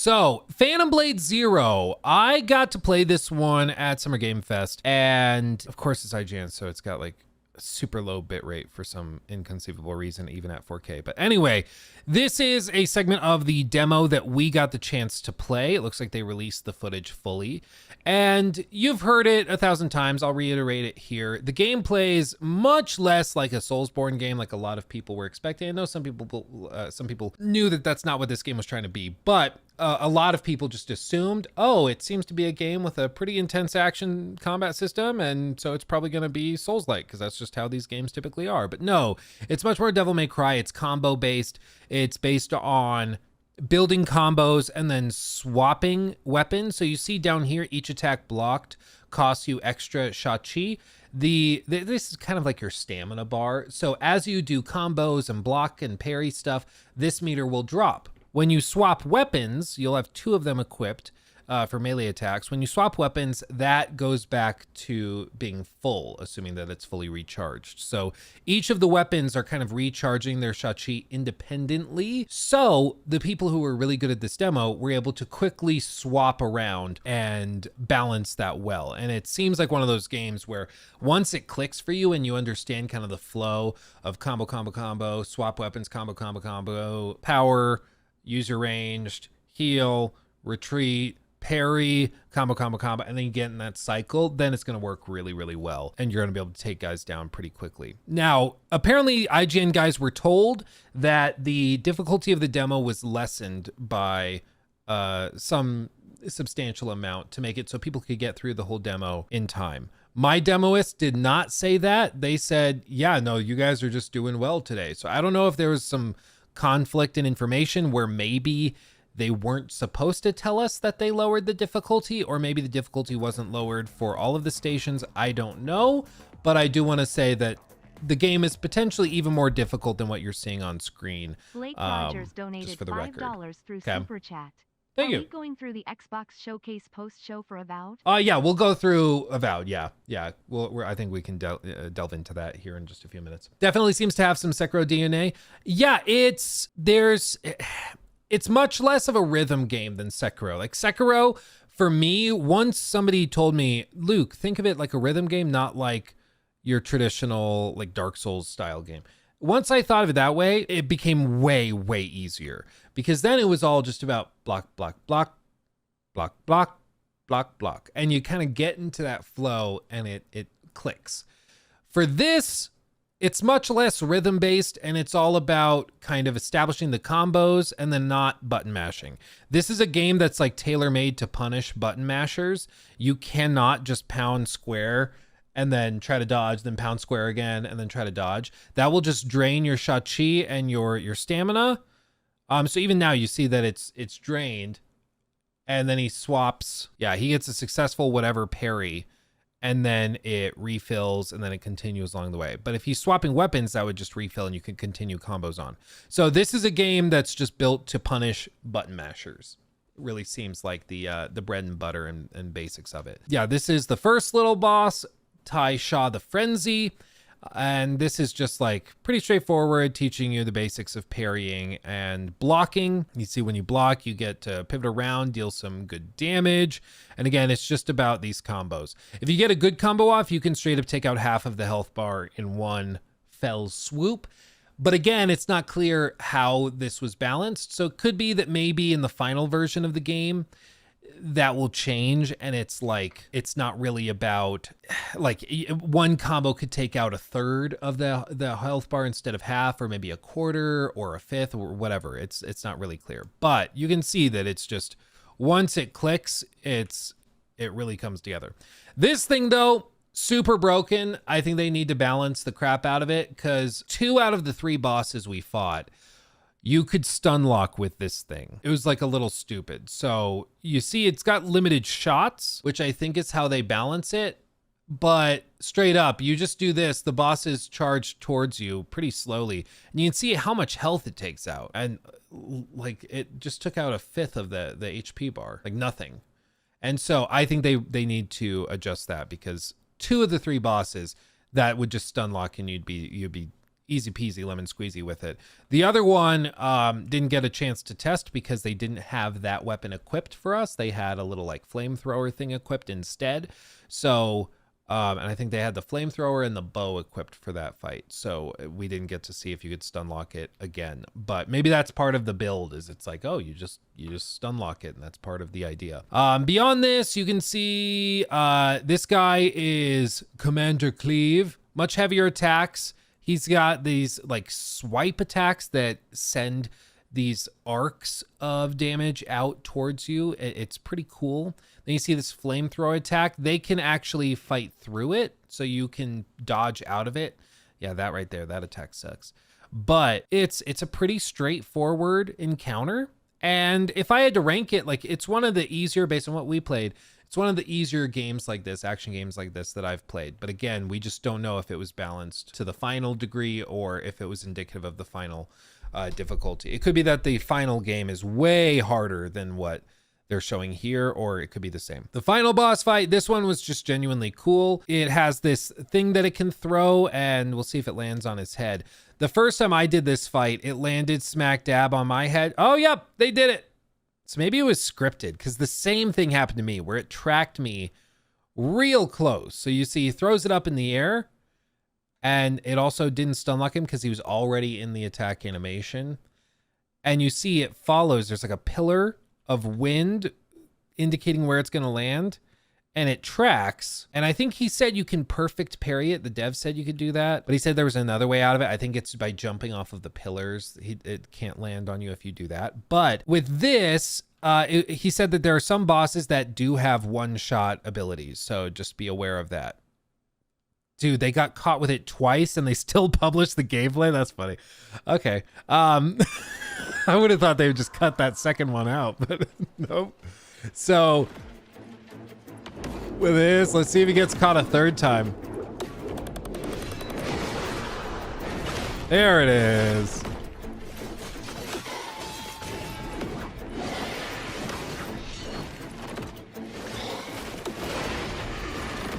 So, Phantom Blade Zero, I got to play this one at Summer Game Fest, and of course it's IGN, so it's got like a super low bitrate for some inconceivable reason, even at 4K. But anyway, this is a segment of the demo that we got the chance to play. It looks like they released the footage fully, and you've heard it 1,000 times. I'll reiterate it here. The game plays much less like a Soulsborne game, like a lot of people were expecting. I know some people knew that that's not what this game was trying to be, but a lot of people just assumed, oh, it seems to be a game with a pretty intense action combat system, and so it's probably going to be Souls-like, because that's just how these games typically are. But no, it's much more Devil May Cry. It's combo-based. It's based on building combos and then swapping weapons. So you see down here, each attack blocked costs you extra Shachi. This is kind of like your stamina bar. So as you do combos and block and parry stuff, this meter will drop. When you swap weapons, you'll have 2 of them equipped for melee attacks. When you swap weapons, that goes back to being full, assuming that it's fully recharged. So each of the weapons are kind of recharging their Shachi independently. So the people who were really good at this demo were able to quickly swap around and balance that well. And it seems like one of those games where once it clicks for you and you understand kind of the flow of combo, swap weapons, combo, power, use your ranged, heal, retreat, parry, combo, and then you get in that cycle, then it's going to work really, really well. And you're going to be able to take guys down pretty quickly. Now, apparently IGN guys were told that the difficulty of the demo was lessened by some substantial amount to make it so people could get through the whole demo in time. My demoist did not say that. They said, yeah, no, you guys are just doing well today. So I don't know if there was some conflict in information where maybe they weren't supposed to tell us that they lowered the difficulty, or maybe the difficulty wasn't lowered for all of the stations. I don't know, but I do want to say that the game is potentially even more difficult than what you're seeing on screen. Blake Rogers donated just for the $5 record. through Okay. Super Chat. Thank Are you. we going through the Xbox Showcase post-show for Avowed? Yeah, we'll go through Avowed. Yeah. I think we can delve into that here in just a few minutes. Definitely seems to have some Sekiro DNA. Yeah, it's much less of a rhythm game than Sekiro. Like Sekiro, for me, once somebody told me, Luke, think of it like a rhythm game, not like your traditional like Dark Souls style game. Once I thought of it that way, it became way, way easier, because then it was all just about block, and you kind of get into that flow and it clicks. For this, it's much less rhythm based, and it's all about kind of establishing the combos and then not button mashing. This is a game that's like tailor-made to punish button mashers. You cannot just pound square and then try to dodge, then pound square again, and then try to dodge. That will just drain your Shachi and your stamina. So even now you see that it's drained, and then he swaps. Yeah, he gets a successful whatever parry, and then it refills, and then it continues along the way. But if he's swapping weapons, that would just refill, and you can continue combos on. So this is a game that's just built to punish button mashers. It really seems like the bread and butter and basics of it. Yeah, this is the first little boss, Tai Sha the Frenzy, and this is just like pretty straightforward, teaching you the basics of parrying and blocking. You see, when you block, you get to pivot around, deal some good damage, and again, it's just about these combos. If you get a good combo off, you can straight up take out half of the health bar in one fell swoop. But again, it's not clear how this was balanced, so it could be that maybe in the final version of the game that will change, and it's like it's not really about like one combo could take out a third of the health bar instead of half, or maybe a quarter or a fifth or whatever. It's not really clear, but you can see that it's just once it clicks, it really comes together. This thing though, super broken. I think they need to balance the crap out of it, because 2 out of the 3 bosses we fought, you could stun lock with this thing. It was like a little stupid. So you see it's got limited shots, which I think is how they balance it. But straight up, you just do this, the bosses charge towards you pretty slowly, and you can see how much health it takes out. And like it just took out a fifth of the HP bar, like nothing. And so I think they need to adjust that, because 2 of the 3 bosses, that would just stun lock and you'd be easy peasy lemon squeezy with it. The other one didn't get a chance to test because they didn't have that weapon equipped for us. They had a little like flamethrower thing equipped instead. So, and I think they had the flamethrower and the bow equipped for that fight. So we didn't get to see if you could stun lock it again. But maybe that's part of the build, is it's like, oh, you just stun lock it, and that's part of the idea. Beyond this, you can see this guy is Commander Cleave. Much heavier attacks. He's got these like swipe attacks that send these arcs of damage out towards you. It's pretty cool. Then you see this flamethrower attack. They can actually fight through it, so you can dodge out of it. Yeah, that right there, that attack sucks. But it's a pretty straightforward encounter. And if I had to rank it, like, it's one of the easier, based on what we played, it's one of the easier games like this, action games like this, that I've played. But again, we just don't know if it was balanced to the final degree or if it was indicative of the final difficulty. It could be that the final game is way harder than what they're showing here, or it could be the same. The final boss fight, this one was just genuinely cool. It has this thing that it can throw, and we'll see if it lands on his head. The first time I did this fight, it landed smack dab on my head. Oh, yep, they did it. So maybe it was scripted, because the same thing happened to me where it tracked me real close. So you see he throws it up in the air, and it also didn't stun lock him because he was already in the attack animation. And you see it follows. There's like a pillar of wind indicating where it's going to land, and it tracks. And I think he said you can perfect parry it. The dev said you could do that, but he said there was another way out of it. I think it's by jumping off of the pillars. It can't land on you if you do that. But with this, he said that there are some bosses that do have one-shot abilities, so just be aware of that. Dude, they got caught with it twice and they still published the gameplay? That's funny. Okay. I would have thought they would just cut that second one out, but nope. So with this, let's see if he gets caught a third time. There it is.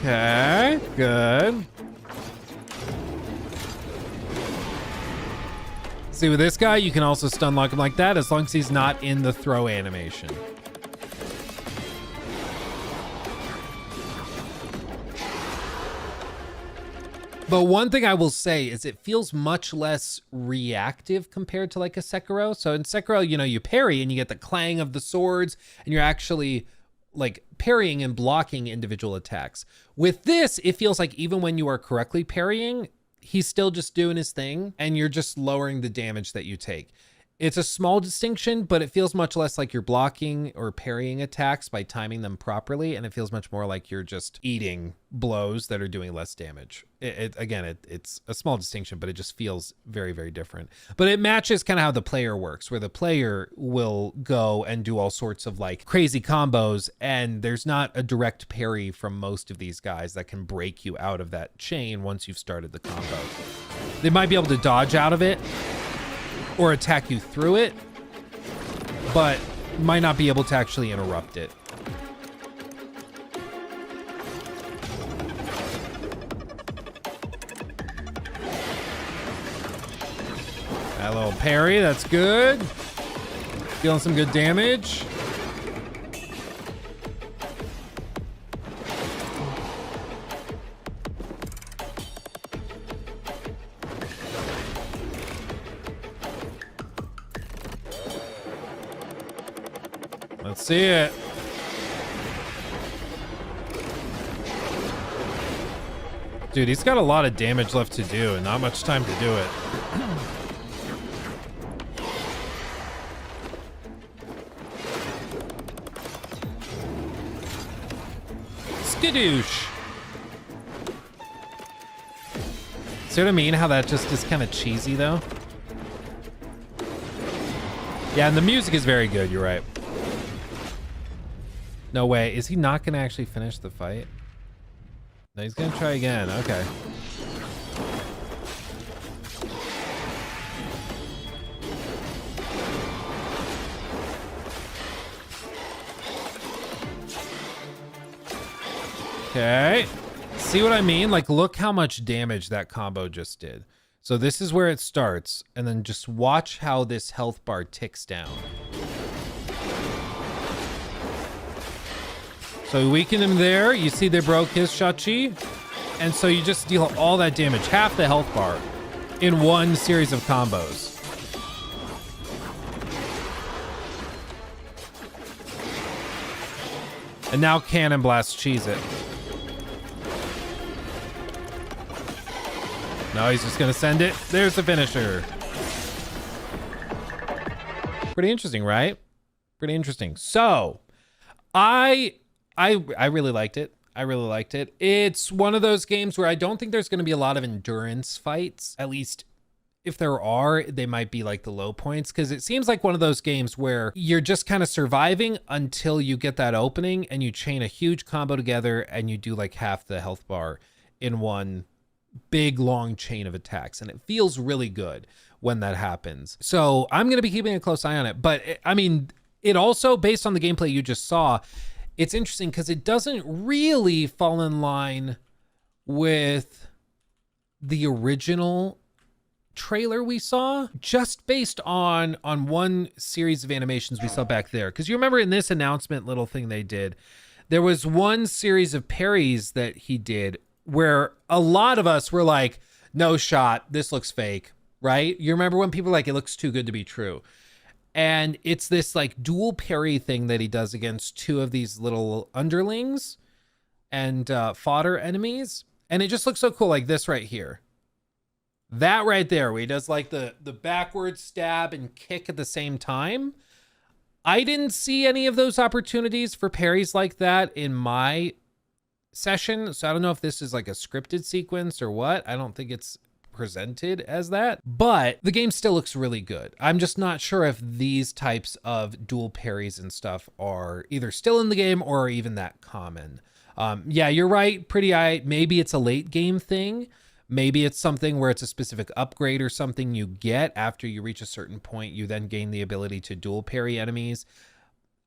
Okay, good. See, with this guy, you can also stun lock him like that as long as he's not in the throw animation. But one thing I will say is it feels much less reactive compared to like a Sekiro. So in Sekiro, you know, you parry and you get the clang of the swords and you're actually like parrying and blocking individual attacks. With this, it feels like even when you are correctly parrying, he's still just doing his thing and you're just lowering the damage that you take. It's a small distinction, but it feels much less like you're blocking or parrying attacks by timing them properly, and it feels much more like you're just eating blows that are doing less damage. It's a small distinction, but it just feels very, very different. But it matches kind of how the player works, where the player will go and do all sorts of like crazy combos, and there's not a direct parry from most of these guys that can break you out of that chain once you've started the combo. They might be able to dodge out of it or attack you through it, but might not be able to actually interrupt it. That little parry, that's good. Feeling some good damage. Let's see it. Dude, he's got a lot of damage left to do and not much time to do it. Skadoosh. See what I mean? How that just is kind of cheesy though? Yeah, and the music is very good, you're right. No way. Is he not going to actually finish the fight? No, he's going to try again. Okay. Okay. See what I mean? Like, look how much damage that combo just did. So this is where it starts, and then just watch how this health bar ticks down. So we weaken him there. You see they broke his Shachi. And so you just deal all that damage, half the health bar, in one series of combos. And now Cannon Blast cheese it. No, he's just gonna send it. There's the finisher. Pretty interesting, right? Pretty interesting. So, I really liked it. I really liked it. It's one of those games where I don't think there's going to be a lot of endurance fights. At least if there are, they might be like the low points, because it seems like one of those games where you're just kind of surviving until you get that opening and you chain a huge combo together and you do like half the health bar in one big long chain of attacks. And it feels really good when that happens. So I'm going to be keeping a close eye on it. But I mean, it also, based on the gameplay you just saw, it's interesting because it doesn't really fall in line with the original trailer we saw, just based on one series of animations we saw back there. Because you remember in this announcement little thing they did, there was one series of parries that he did where a lot of us were like, no shot, this looks fake, right? You remember when people were like, it looks too good to be true. And it's this like dual parry thing that he does against two of these little underlings and fodder enemies. And it just looks so cool, like this right here. That right there, where he does like the backward stab and kick at the same time. I didn't see any of those opportunities for parries like that in my session. So I don't know if this is like a scripted sequence or what. I don't think it's presented as that, but the game still looks really good. I'm just not sure if these types of dual parries and stuff are either still in the game or even that common. Yeah, you're right. Pretty Eye, maybe it's a late game thing. Maybe it's something where it's a specific upgrade or something you get after you reach a certain point. You then gain the ability to dual parry enemies.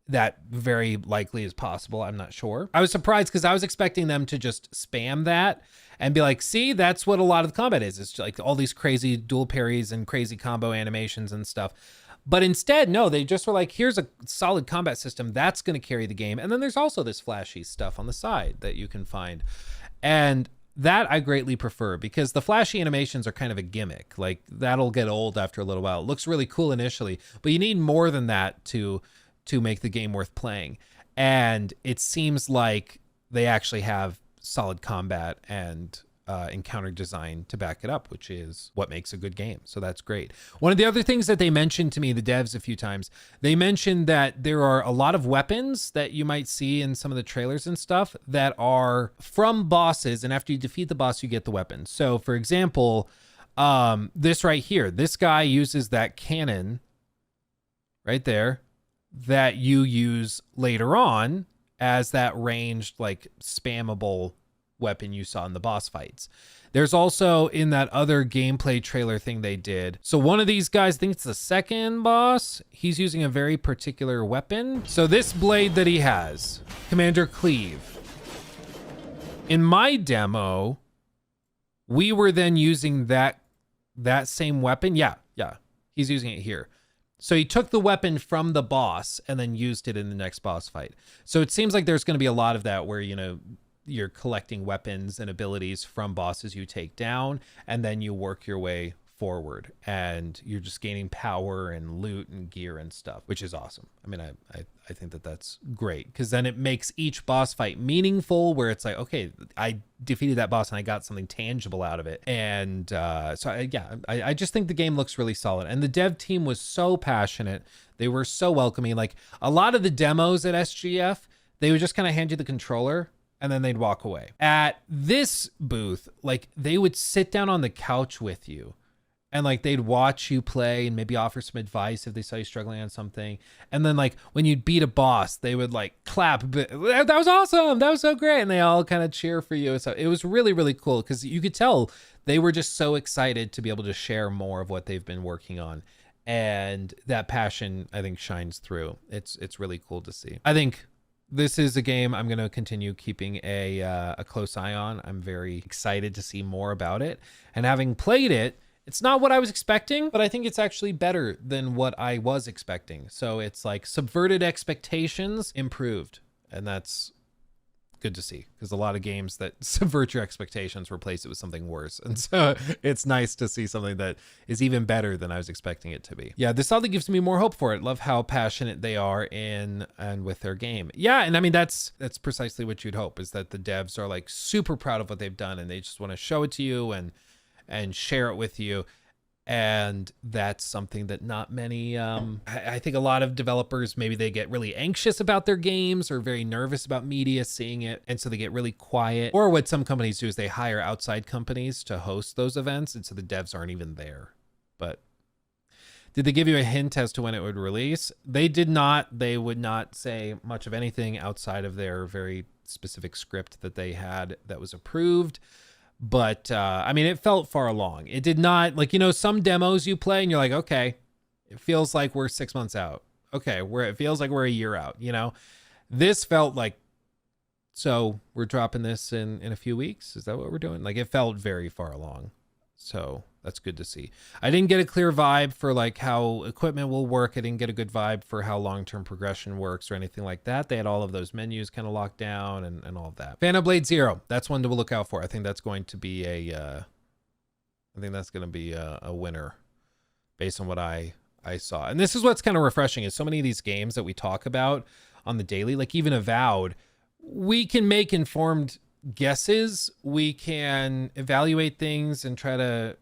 That very likely is possible. I'm not sure. I was surprised because I was expecting them to just spam that and be like, see, that's what a lot of the combat is. It's like all these crazy dual parries and crazy combo animations and stuff. But instead, no, they just were like, here's a solid combat system that's going to carry the game. And then there's also this flashy stuff on the side that you can find. And that I greatly prefer because the flashy animations are kind of a gimmick. Like that'll get old after a little while. It looks really cool initially, but you need more than that to make the game worth playing. And it seems like they actually have solid combat and encounter design to back it up, which is what makes a good game. So that's great. One of the other things that they mentioned to me, the devs, a few times, they mentioned that there are a lot of weapons that you might see in some of the trailers and stuff that are from bosses. And after you defeat the boss, you get the weapons. So for example, this right here, this guy uses that cannon right there that you use later on as that ranged, like spammable weapon you saw in the boss fights. There's also in that other gameplay trailer thing they did. So one of these guys, I think it's the second boss, he's using a very particular weapon. So this blade that he has, Commander Cleave. In my demo, we were then using that same weapon. Yeah, he's using it here. So he took the weapon from the boss and then used it in the next boss fight. So it seems like there's going to be a lot of that where, you know, you're collecting weapons and abilities from bosses you take down, and then you work your way forward and you're just gaining power and loot and gear and stuff, which is awesome. I mean, I think that that's great because then it makes each boss fight meaningful where it's like, okay, I defeated that boss and I got something tangible out of it. And I just think the game looks really solid. And the dev team was so passionate. They were so welcoming. Like a lot of the demos at SGF, they would just kind of hand you the controller and then they'd walk away. At this booth, like they would sit down on the couch with you and like they'd watch you play and maybe offer some advice if they saw you struggling on something. And then like when you'd beat a boss, they would like clap, that was awesome, that was so great. And they all kind of cheer for you. So it was really, really cool because you could tell they were just so excited to be able to share more of what they've been working on. And that passion, I think, shines through. It's really cool to see. I think this is a game I'm going to continue keeping a close eye on. I'm very excited to see more about it. And having played it, It's not what I was expecting, but I think it's actually better than what I was expecting. So it's like subverted expectations, improved. And that's good to see, because a lot of games that subvert your expectations replace it with something worse. And so it's nice to see something that is even better than I was expecting it to be. Yeah, this oddly gives me more hope for it. Love how passionate they are in and with their game. Yeah, and I mean that's precisely what you'd hope, is that the devs are like super proud of what they've done and they just want to show it to you and share it with you. And that's something that not many, I think a lot of developers, maybe they get really anxious about their games or very nervous about media seeing it. And so they get really quiet. Or what some companies do is they hire outside companies to host those events. And so the devs aren't even there. But did they give you a hint as to when it would release? They did not. They would not say much of anything outside of their very specific script that they had that was approved. But, I mean, it felt far along. It did not, like, you know, some demos you play and you're like, okay, it feels like we're 6 months out. Okay, it feels like we're a year out, you know? This felt like, so we're dropping this in a few weeks? Is that what we're doing? Like, it felt very far along. So that's good to see. I didn't get a clear vibe for like how equipment will work. I didn't get a good vibe for how long-term progression works or anything like that. They had all of those menus kind of locked down and all of that. Phantom Blade Zero, that's one to look out for. I think that's going to be a winner based on what I saw. And this is what's kind of refreshing, is so many of these games that we talk about on the daily, like even Avowed, we can make informed guesses, we can evaluate things and try to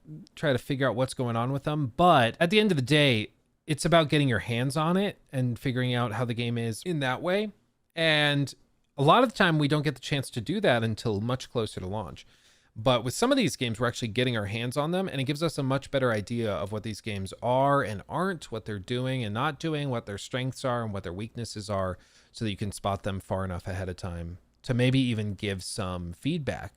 figure out what's going on with them, but at the end of the day, it's about getting your hands on it and figuring out how the game is in that way. And a lot of the time we don't get the chance to do that until much closer to launch. But with some of these games, we're actually getting our hands on them, and it gives us a much better idea of what these games are and aren't, what they're doing and not doing, what their strengths are and what their weaknesses are, so that you can spot them far enough ahead of time to maybe even give some feedback,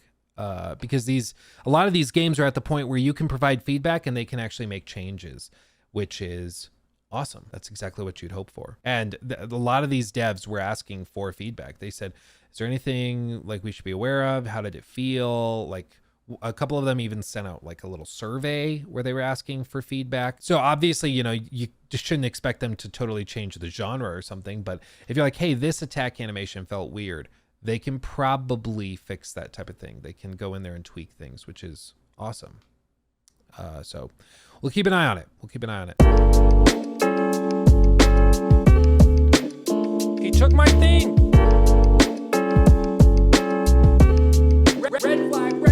because a lot of these games are at the point where you can provide feedback and they can actually make changes, which is awesome. That's exactly what you'd hope for. And a lot of these devs were asking for feedback. They said, is there anything like we should be aware of? How did it feel? Like a couple of them even sent out like a little survey where they were asking for feedback. So obviously, you know, you just shouldn't expect them to totally change the genre or something. But if you're like, hey, this attack animation felt weird, they can probably fix that type of thing. They can go in there and tweak things, which is awesome. So we'll keep an eye on it. He took my thing. Red flag.